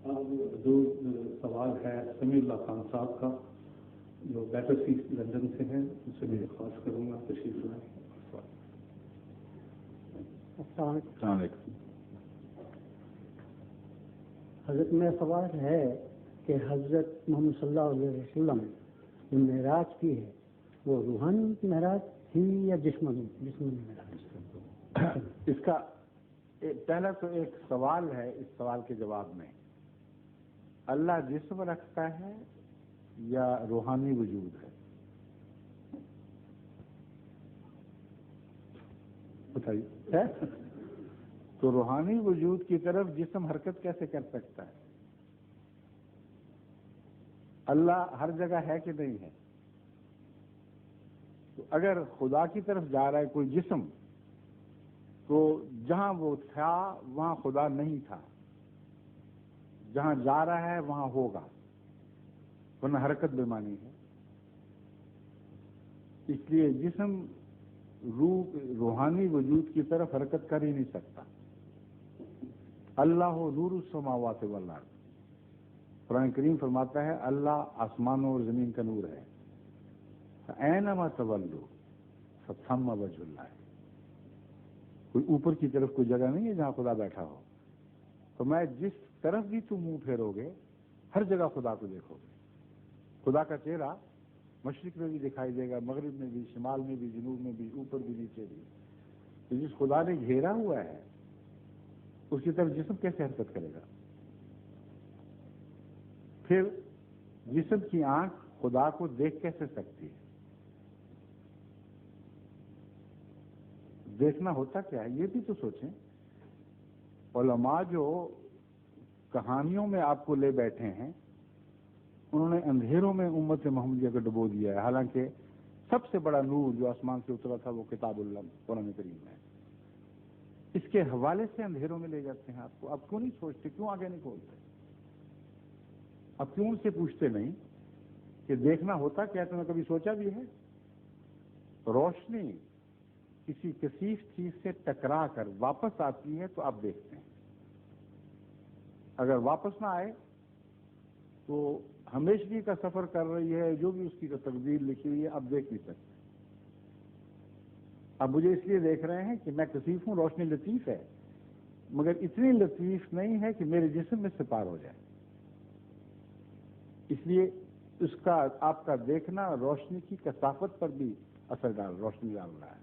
اب جو سوال ہے سمیع اللہ خان صاحب کا جو بیٹر سی لندن سے ہیں، ان سے میں درخواست کروں گا تشریف لائیں. السلام علیکم. حضرت میرا سوال ہے کہ حضرت محمد صلی اللہ علیہ وسلم جو معراج کی ہے وہ روحانی معراج تھی یا جسمانی معراج؟ اس کا پہلا تو ایک سوال ہے، اس سوال کے جواب میں اللہ جسم رکھتا ہے یا روحانی وجود ہے؟ بتائیے. تو روحانی وجود کی طرف جسم حرکت کیسے کر سکتا ہے؟ اللہ ہر جگہ ہے کہ نہیں ہے؟ تو اگر خدا کی طرف جا رہا ہے کوئی جسم تو جہاں وہ تھا وہاں خدا نہیں تھا، جہاں جا رہا ہے وہاں ہوگا، ورنہ حرکت بے معنی ہے. اس لیے جسم روحانی وجود کی طرف حرکت کر ہی نہیں سکتا. اللہ نور السماوات والارض، قرآن کریم فرماتا ہے اللہ آسمانوں اور زمین کا نور ہے. اینما تولوا فثم وجہ اللہ. کوئی اوپر کی طرف کوئی جگہ نہیں ہے جہاں خدا بیٹھا ہو. تو میں جس طرف بھی تم منہ پھیرو گے ہر جگہ خدا کو دیکھو گے. خدا کا چہرہ مشرق میں بھی دکھائی دے گا، مغرب میں بھی، شمال میں بھی، جنوب میں بھی، اوپر بھی، نیچے بھی. تو جس خدا نے گھیرا ہوا ہے اس کی طرف جسم کیسے حرکت کرے گا؟ پھر جسم کی آنکھ خدا کو دیکھ کیسے سکتی ہے؟ دیکھنا ہوتا کیا ہے یہ بھی تو سوچیں. علماء جو کہانیوں میں آپ کو لے بیٹھے ہیں انہوں نے اندھیروں میں امت محمدیہ کو ڈبو دیا ہے، حالانکہ سب سے بڑا نور جو آسمان سے اترا تھا وہ کتاب اللہ قرآن کریم ہے. اس کے حوالے سے اندھیروں میں لے جاتے ہیں آپ کو. اب کیوں نہیں سوچتے، کیوں آگے نہیں کھولتے؟ اب کیوں ان سے پوچھتے نہیں کہ دیکھنا ہوتا کیا؟ تم نے کبھی سوچا بھی ہے؟ روشنی کسی کثیف چیز سے ٹکرا کر واپس آتی ہے تو آپ دیکھتے ہیں. اگر واپس نہ آئے تو ہمیشگی کا سفر کر رہی ہے، جو بھی اس کی تقدیر لکھی ہوئی ہے اب دیکھ نہیں سکتے. اب مجھے اس لیے دیکھ رہے ہیں کہ میں کثیف ہوں، روشنی لطیف ہے، مگر اتنی لطیف نہیں ہے کہ میرے جسم میں سے پار ہو جائے. اس لیے اس کا آپ کا دیکھنا روشنی کی کثافت پر بھی اثر روشنی ڈال رہا ہے.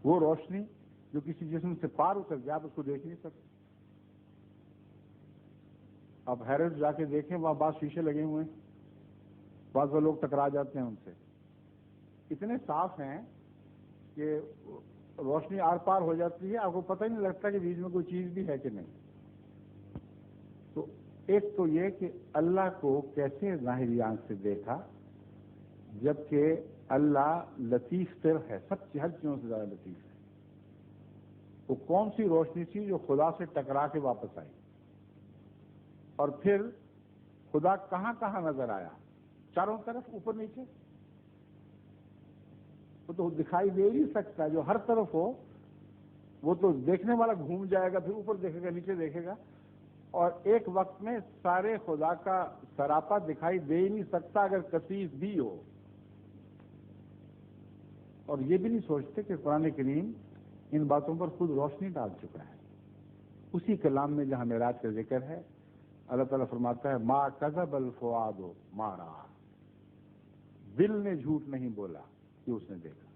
وہ روشنی جو کسی جسم سے پار اتر جائے آپ اس کو دیکھ نہیں سکتے. آپ حیرت جا کے دیکھیں، وہاں بعض شیشے لگے ہوئے ہیں، بعض وہ لوگ ٹکرا جاتے ہیں ان سے. اتنے صاف ہیں کہ روشنی آر پار ہو جاتی ہے، آپ کو پتہ ہی نہیں لگتا کہ بیچ میں کوئی چیز بھی ہے کہ نہیں. تو ایک تو یہ کہ اللہ کو کیسے ظاہری آنکھ سے دیکھا، جبکہ اللہ لطیف تر ہے، سب ہر چیزوں سے زیادہ لطیف ہے. وہ کون سی روشنی تھی جو خدا سے ٹکرا کے واپس آئی؟ اور پھر خدا کہاں کہاں نظر آیا؟ چاروں طرف، اوپر نیچے. وہ تو دکھائی دے نہیں سکتا. جو ہر طرف ہو وہ تو دیکھنے والا گھوم جائے گا، پھر اوپر دیکھے گا، نیچے دیکھے گا، اور ایک وقت میں سارے خدا کا سراپا دکھائی دے ہی نہیں سکتا اگر کثیف بھی ہو. اور یہ بھی نہیں سوچتے کہ قرآن کریم ان باتوں پر خود روشنی ڈال چکا ہے. اسی کلام میں جہاں معراج کا ذکر ہے اللہ تعالیٰ فرماتا ہے ما کذب الفؤاد ما رأى، دل نے جھوٹ نہیں بولا کہ اس نے دیکھا.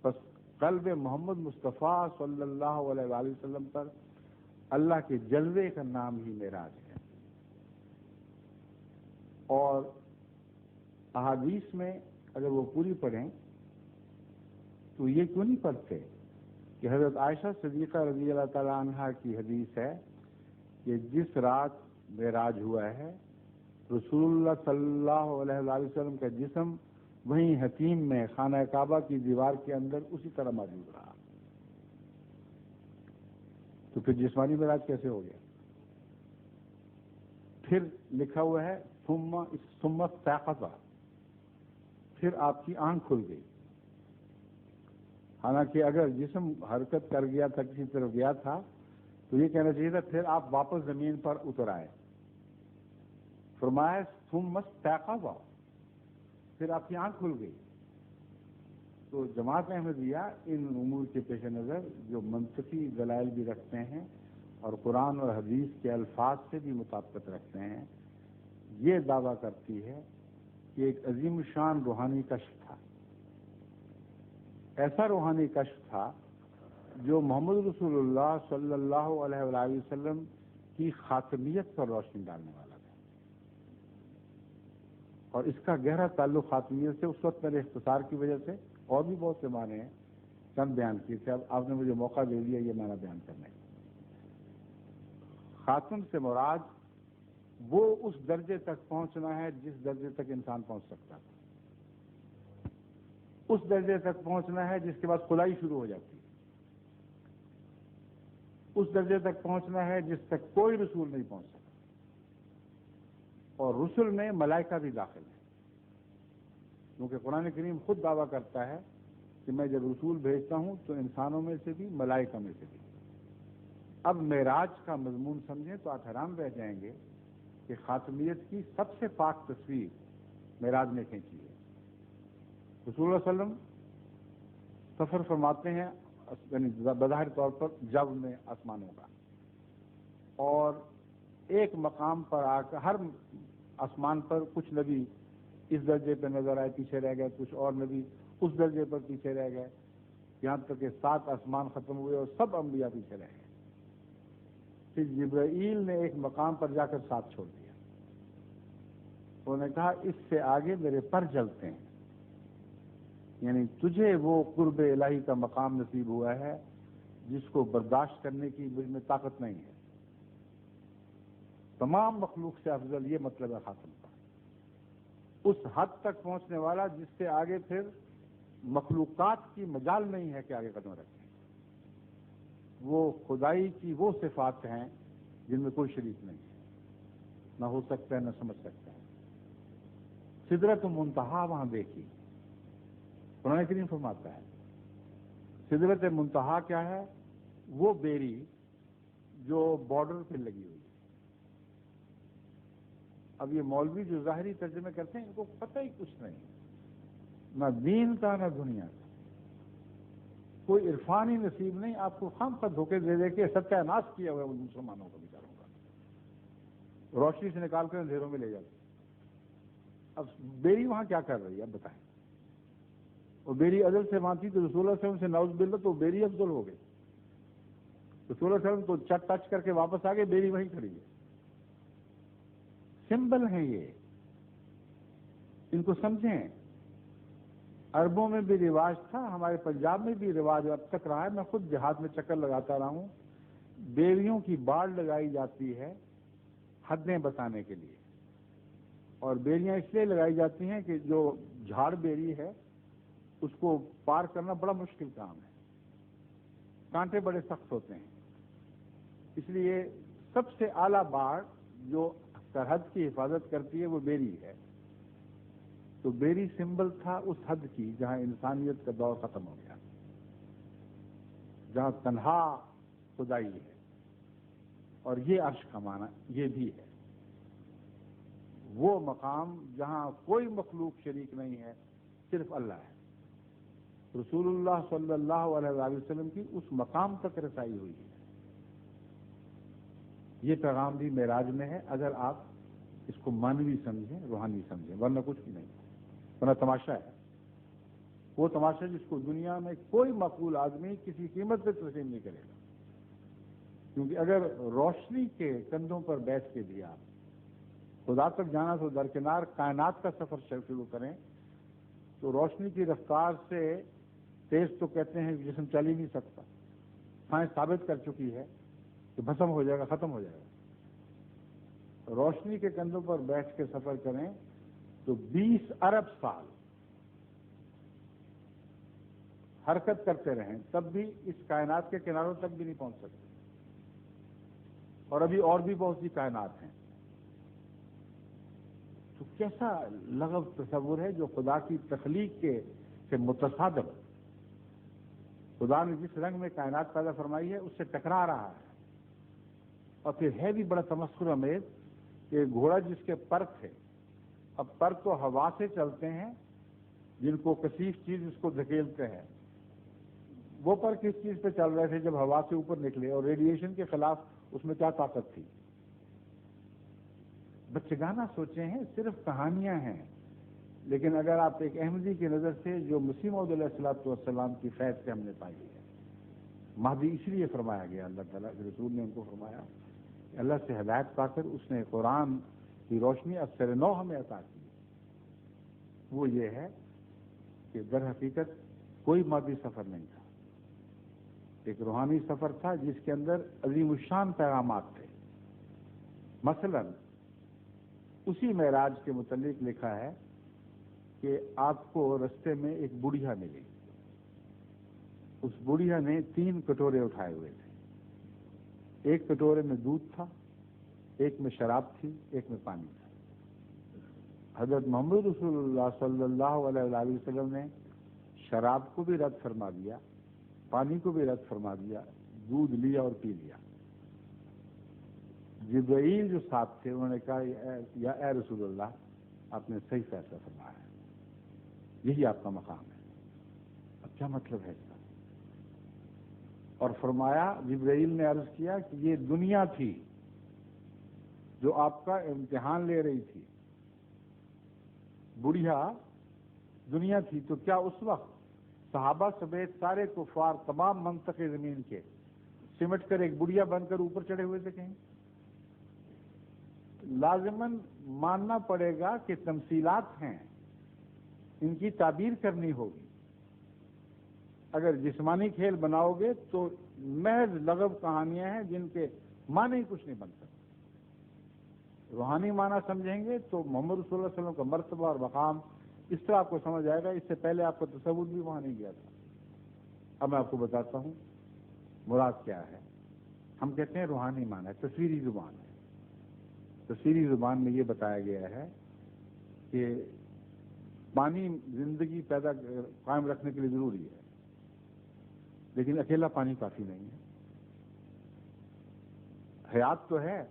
بس قلب محمد مصطفیٰ صلی اللہ علیہ وآلہ وسلم پر اللہ کے جلوے کا نام ہی معراج ہے. اور احادیث میں اگر وہ پوری پڑھیں تو یہ کیوں نہیں پڑھتے کہ حضرت عائشہ صدیقہ رضی اللہ تعالیٰ عنہا کی حدیث ہے کہ جس رات معراج ہوا ہے رسول اللہ صلی اللہ علیہ وآلہ وسلم کا جسم وہیں حتیم میں خانہ کعبہ کی دیوار کے اندر اسی طرح موجود رہا. تو پھر جسمانی معراج کیسے ہو گیا؟ پھر لکھا ہوا ہے ثم استيقظ، پھر آپ کی آنکھ کھل گئی. حالانکہ اگر جسم حرکت کر گیا تھا، کسی طرف گیا تھا، تو یہ کہنا چاہیے تھا پھر آپ واپس زمین پر اتر آئے. فرمایا ثم استيقظ، پھر آپ کی آنکھ کھل گئی. تو جماعت احمدیہ ان امور کے پیش نظر جو منطقی دلائل بھی رکھتے ہیں اور قرآن اور حدیث کے الفاظ سے بھی مطابقت رکھتے ہیں، یہ دعویٰ کرتی ہے کہ ایک عظیم شان روحانی کشف تھا. ایسا روحانی کشف تھا جو محمد رسول اللہ صلی اللہ علیہ وآلہ وسلم کی خاتمیت پر روشنی ڈالنے والا تھا. اور اس کا گہرا تعلق خاتمیت سے اس وقت میرے اختصار کی وجہ سے، اور بھی بہت سے معنی ہیں، چند بیان کیے تھے. اب آپ نے مجھے موقع دے دیا یہ معنی بیان کرنے کا. خاتم سے مراد وہ اس درجے تک پہنچنا ہے جس درجے تک انسان پہنچ سکتا تھا. اس درجے تک پہنچنا ہے جس کے بعد خدائی شروع ہو جاتی ہے. اس درجے تک پہنچنا ہے جس تک کوئی رسول نہیں پہنچ سکتا. اور رسل میں ملائکہ بھی داخل ہے، کیونکہ قرآن کریم خود دعویٰ کرتا ہے کہ میں جب رسول بھیجتا ہوں تو انسانوں میں سے بھی ملائکہ میں سے بھی. اب معراج کا مضمون سمجھیں تو آپ حیران رہ جائیں گے کہ خاتمیت کی سب سے پاک تصویر معراج نے کھینچی ہے. رسول اللہ صلی اللہ علیہ وسلم سفر فرماتے ہیں یعنی بظاہر طور پر جو میں آسمانوں کا، اور ایک مقام پر آ کر ہر آسمان پر کچھ نبی اس درجے پہ نظر آئے پیچھے رہ گئے، کچھ اور نبی اس درجے پر پیچھے رہ گئے، یہاں تک کہ 7 آسمان ختم ہوئے اور سب انبیاء پیچھے رہ گئے. پھر جبرائیل نے ایک مقام پر جا کر ساتھ چھوڑ دیا. انہوں نے کہا اس سے آگے میرے پر جلتے ہیں، یعنی تجھے وہ قرب الہی کا مقام نصیب ہوا ہے جس کو برداشت کرنے کی مجھ میں طاقت نہیں ہے. تمام مخلوق سے افضل یہ مطلب ہے خاتم کا، اس حد تک پہنچنے والا جس سے آگے پھر مخلوقات کی مجال نہیں ہے کہ آگے قدم رکھیں. وہ خدائی کی وہ صفات ہیں جن میں کوئی شریک نہیں ہے، نہ ہو سکتا ہے نہ سمجھ سکتا ہے. سدرت منتہا وہاں دیکھی. قرآن کریم فرماتا ہے سدرت منتہا کیا ہے؟ وہ بیری جو بارڈر پہ لگی ہوئی. اب یہ مولوی جو ظاہری ترجمے کرتے ہیں ان کو پتہ ہی کچھ نہیں، نہ دین کا نہ دنیا کا، کوئی عرفانی نصیب نہیں. آپ کو خام خواہ دھوکے دے دے کے ستیہ ناش کیا ہوا ہے ان مسلمانوں کا، بیچاروں کا، روشنی سے نکال کر اندھیروں میں لے جاتے. اب بیری وہاں کیا کر رہی ہے اب بتائیں؟ اور بیری عدل سے مانتی تو رسول اللہ صلی اللہ علیہ وسلم سے نعوذ باللہ تو بیری افضل ہو گئی. رسول اللہ صلی اللہ علیہ وسلم تو ٹچ کر کے واپس آ گئے، بیری وہیں کھڑی ہے. سمبل ہے یہ، ان کو سمجھیں. عربوں میں بھی رواج تھا، ہمارے پنجاب میں بھی رواج اب تک رہا ہے. میں خود دیہات میں چکر لگاتا رہا ہوں. بیریوں کی باڑ لگائی جاتی ہے حدیں بتانے کے لیے، اور بیریاں اس لیے لگائی جاتی ہیں کہ جو جھاڑ بیری ہے اس کو پار کرنا بڑا مشکل کام ہے، کانٹے بڑے سخت ہوتے ہیں. اس لیے سب سے اعلیٰ باڑ جو سرحد کی حفاظت کرتی ہے وہ بیری ہے. تو بیری سمبل تھا اس حد کی جہاں انسانیت کا دور ختم ہو گیا، جہاں تنہا خدائی ہے. اور یہ عرش کا معنی یہ بھی ہے، وہ مقام جہاں کوئی مخلوق شریک نہیں ہے، صرف اللہ ہے. رسول اللہ صلی اللہ علیہ وآلہ وسلم کی اس مقام تک رسائی ہوئی ہے. یہ پیغام بھی معراج میں ہے اگر آپ اس کو مانوی سمجھیں، روحانی سمجھیں، ورنہ کچھ بھی نہیں، ورنہ تماشا ہے. وہ تماشا جس کو دنیا میں کوئی معقول آدمی کسی قیمت پہ تسلیم نہیں کرے گا. کیونکہ اگر روشنی کے کندھوں پر بیٹھ کے بھی آپ خدا تک جانا تو درکنار کائنات کا سفر شروع کریں تو روشنی کی رفتار سے تیز تو کہتے ہیں کہ جسم چل ہی نہیں سکتا. سائنس ثابت کر چکی ہے کہ بھسم ہو جائے گا، ختم ہو جائے گا. روشنی کے کندھوں پر بیٹھ کے سفر کریں تو 20 ارب سال حرکت کرتے رہیں تب بھی اس کائنات کے کناروں تک بھی نہیں پہنچ سکتے. اور ابھی اور بھی بہت سی کائنات ہیں. تو کیسا لغو تصور ہے جو خدا کی تخلیق کے سے متصادم، خدا نے جس رنگ میں کائنات پیدا فرمائی ہے اس سے ٹکرا رہا ہے. اور پھر ہے بھی بڑا تمسخر امیز کہ گھوڑا جس کے پر تھے، اب پر تو ہوا سے چلتے ہیں جن کو کثیف چیز اس کو دھکیلتے ہیں، وہ پر کس چیز پہ چل رہے تھے جب ہوا سے اوپر نکلے، اور ریڈیشن کے خلاف اس میں کیا طاقت تھی؟ بچگانہ سوچے ہیں، صرف کہانیاں ہیں، لیکن اگر آپ ایک احمدی کی نظر سے جو مسیح موعود علیہ السلام کی فیض سے ہم نے پائی ہے، مہدی اس لیے فرمایا گیا، اللہ تعالیٰ کے رسول نے ان کو فرمایا کہ اللہ سے ہدایت پا کر اس نے قرآن کی روشنی اثر نو ہمیں عطا کی، وہ یہ ہے کہ در حقیقت کوئی مادی سفر نہیں تھا، ایک روحانی سفر تھا جس کے اندر عظیم الشان پیغامات تھے۔ مثلا اسی معراج کے متعلق لکھا ہے کہ آپ کو رستے میں ایک بڑھیا ملی، اس بڑھیا نے 3 کٹورے اٹھائے ہوئے تھے، ایک کٹورے میں دودھ تھا، ایک میں شراب تھی، ایک میں پانی تھا۔ حضرت محمد رسول اللہ صلی اللہ علیہ وآلہ وسلم نے شراب کو بھی رد فرما دیا، پانی کو بھی رد فرما دیا، دودھ لیا اور پی لیا۔ جبرائیل جو ساتھ تھے انہوں نے کہا یا اے رسول اللہ، آپ نے صحیح فیصلہ فرمایا ہے، یہی آپ کا مقام ہے۔ اب کیا مطلب ہے اس کا؟ اور فرمایا، جبرائیل نے عرض کیا کہ یہ دنیا تھی جو آپ کا امتحان لے رہی تھی، بڑھیا دنیا تھی، تو کیا اس وقت صحابہ سمیت سارے کفار تمام منطق زمین کے سمٹ کر ایک بڑھیا بن کر اوپر چڑھے ہوئے تھے کہیں؟ لازماً ماننا پڑے گا کہ تمثیلات ہیں، ان کی تعبیر کرنی ہوگی۔ اگر جسمانی کھیل بناؤ گے تو محض لغو کہانیاں ہیں جن کے معنی ہی کچھ نہیں بن سکتے۔ روحانی معنی سمجھیں گے تو محمد رسول اللہ صلی اللہ علیہ وسلم کا مرتبہ اور مقام اس طرح آپ کو سمجھ آئے گا، اس سے پہلے آپ کا تصور بھی وہاں نہیں گیا تھا۔ اب میں آپ کو بتاتا ہوں مراد کیا ہے۔ ہم کہتے ہیں روحانی معنی ہے، تصویری زبان ہے۔ تصویری زبان میں یہ بتایا گیا ہے کہ پانی زندگی قائم رکھنے کے لیے ضروری ہے، لیکن اکیلا پانی کافی نہیں ہے۔ حیات تو ہے،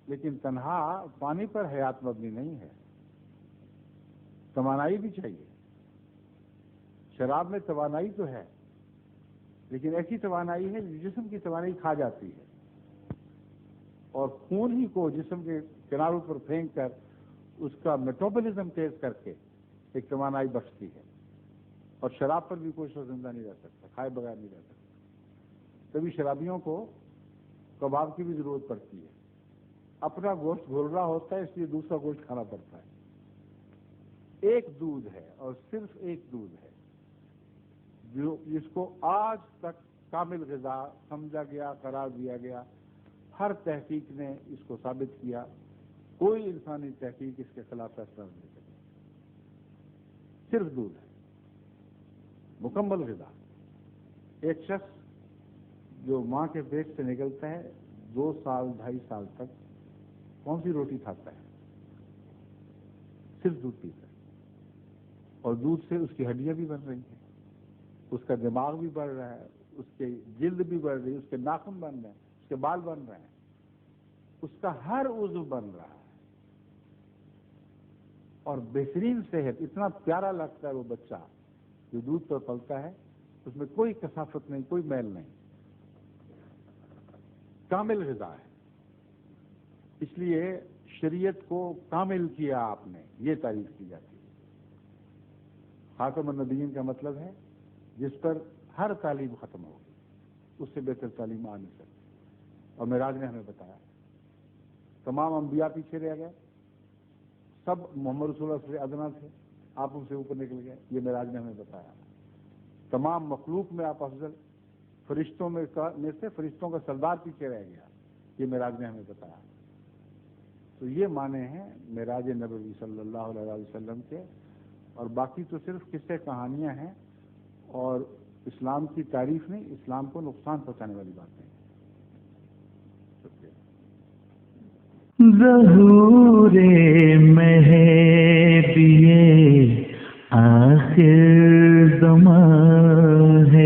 لیکن تنہا پانی پر حیات مبنی نہیں ہے، توانائی بھی چاہیے۔ شراب میں توانائی تو ہے، لیکن ایسی توانائی ہے جو جسم کی توانائی کھا جاتی ہے، اور خون ہی کو جسم کے کناروں پر پھینک کر اس کا میٹابولزم تیز کر کے ایک توانائی بخشتی ہے۔ اور شراب پر بھی کوئی شخص زندہ نہیں رہ سکتا، کھائے بغیر نہیں رہ سکتا۔ کبھی شرابیوں کو کباب کی بھی ضرورت پڑتی ہے، اپنا گوشت گھل رہا ہوتا ہے، اس لیے دوسرا گوشت کھانا پڑتا ہے۔ ایک دودھ ہے اور صرف ایک دودھ ہے جو جس کو آج تک کامل غذا سمجھا گیا، قرار دیا گیا۔ ہر تحقیق نے اس کو ثابت کیا، کوئی انسانی تحقیق اس کے خلاف فیصلہ نہیں کر سکتی۔ صرف دودھ ہے، مکمل غذا۔ ایک شخص جو ماں کے پیٹ سے نکلتا ہے 2 سال 2.5 سال تک کون سی روٹی کھاتا ہے؟ صرف دودھ پیتا ہے، اور دودھ سے اس کی ہڈیاں بھی بن رہی ہیں، اس کا دماغ بھی بڑھ رہا ہے، اس کی جلد بھی بڑھ رہی ہے، اس کے ناخن بن رہے ہیں، اس کے بال بن رہے ہیں، اس کا ہر عضو بن رہا ہے، اور بہترین صحت۔ اتنا پیارا لگتا ہے وہ بچہ جو دودھ پر پلتا ہے، اس میں کوئی کثافت نہیں، کوئی میل نہیں، کامل غذا ہے۔ اس لیے شریعت کو کامل کیا آپ نے، یہ تعریف کی جاتی ہے۔ خاتم النبیین کا مطلب ہے جس پر ہر تعلیم ختم ہوگی، اس سے بہتر تعلیم آ نہیں سکتی۔ اور معراج نے ہمیں بتایا، تمام انبیاء پیچھے رہ گئے، سب محمد رسول اللہ سے ادنا تھے، آپ ان سے اوپر نکل گئے، یہ معراج نے ہمیں بتایا۔ تمام مخلوق میں آپ افضل، فرشتوں میں سے فرشتوں کا سردار پیچھے رہ گیا، یہ معراج نے ہمیں بتایا۔ تو یہ معنی ہیں معراج نبوی صلی اللہ علیہ وسلم کے، اور باقی تو صرف قصے کہانیاں ہیں، اور اسلام کی تعریف نہیں، اسلام کو نقصان پہنچانے والی باتیں ہیں۔ ظہور مہدی آخر زمان ہے،